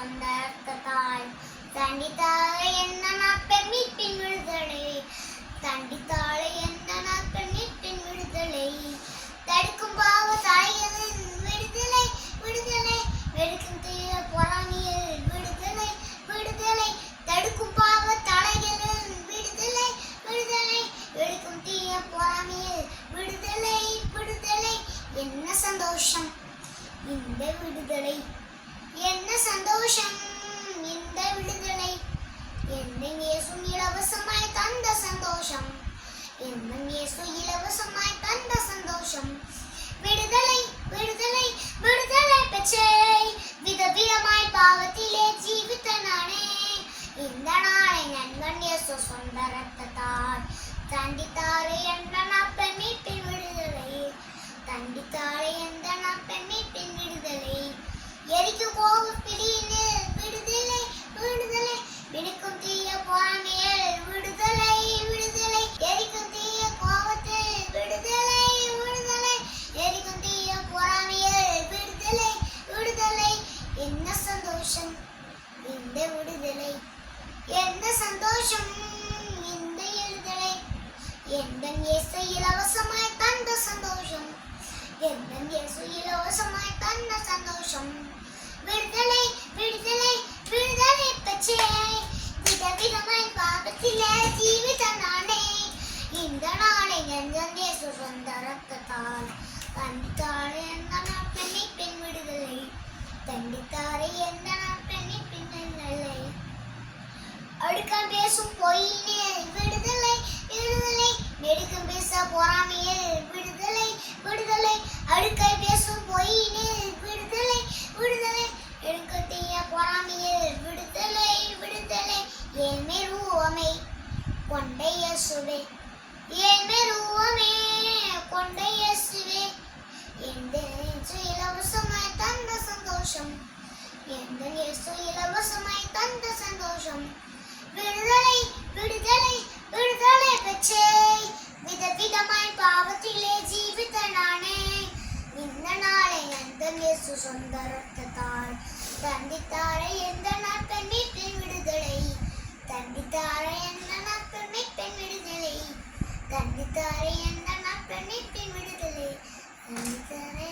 சொந்த ரத்தத்தால் தண்டித்தாலே என்ன நாட்கள் மீட்பின் விடுதலை தண்டித்தாலே என்ன நாட்கள் மீட்பின் விடுதலை தடுக்கும் பாவ தாய்களின் விடுதலை விடுதலை வெறுக்கும் தீய பொறாமையில் விடுதலை விடுதலை தடுக்கும் பாவ தலைகளின் விடுதலை விடுதலை வெறுக்கும் தீய பொறாமையில் விடுதலை விடுதலை என்ன சந்தோஷம் இந்த விடுதலை என்ன சந்தோஷம் இந்த விடுதலை என்ன இயேசு இலவசமாய் தந்த சந்தோஷம் என்ன இயேசு இலவசமாய் தந்த சந்தோஷம் விடுதலை விடுதலை விடுதலை பெற்றே விதவிதமாய் பாவத்திலே ஜீவித்த நானே இந்த நாளை நண்பன் இயேசு சொந்த ரத்தத்தால் தண்டித்தாரே என்ற நாட்கள் மீட்பின் விடுதலை தண்டித்தாரே எந்த நாட்கள் மீட்பின் விடுதலை எரிக்கு கோப பிடியினு விடுதலை விடுதலை விடுக்கும் தீய பொறாமையில் விடுதலை விடுதலை எரிக்கும் தீய கோபத்தில் விடுதலை விடுதலை எரிக்கும் தீய பொறாமையில் விடுதலை விடுதலை என்ன சந்தோஷம் இந்த விடுதலை என்ன சந்தோஷம் இந்த விடுதலை எந்த இயேசு இலவசமாய் தந்த சந்தோஷம் எந்த இயேசு இலவசமாய் தந்த சந்தோஷம் விடுதலை விடுதலை விடுதலை பெற்றே விதவிதமாய் பாவத்திலே ஜீவித்த நானே இந்த நாளை நெஞ்சன் இயேசு சொந்த ரத்தத்தால் தண்டித்தாரே எந்த நாட்கள் மீட்பின் விடுதலை தண்டித்தாரே எந்த நாட்கள் மீட்பின் விடுதலை அடுக்கம் பேசும் பொய்யினே விடுதலை விடுதலை நெடுக்கம் பேச பொறாமையில் விடுதலை விடுதலை அடுக்கை பேசும் பொய்யினே விடுதலை விடுதலை எடுக்கத்தீய பொறாமையில் விடுதலை விடுதலை ஏழ்மை ரூபமே கொண்ட இயேசுவே ஏழ்மை ரூபமே கொண்ட இயேசுவே எந்த இயேசு இலவசமாய் தந்த சந்தோஷம் எந்த இயேசு இலவசமாய் தந்த சந்தோஷம் விடுதலை விடுதலை விடுதலை பெற்றே விதவிதமாய் பாவத்திலே ஜீவித்த நானே இந்த நாளை எந்த இயேசு சொந்த ரத்தத்தால் தண்டித்தாரே எந்த நாட்கள் மீட்பின் விடுதலை தண்டித்தாரே எந்த நாட்கள் மீட்பின் விடுதலை தண்டித்தாரே எந்த நாட்கள் மீட்பின் விடுதலை தண்டித்தாரே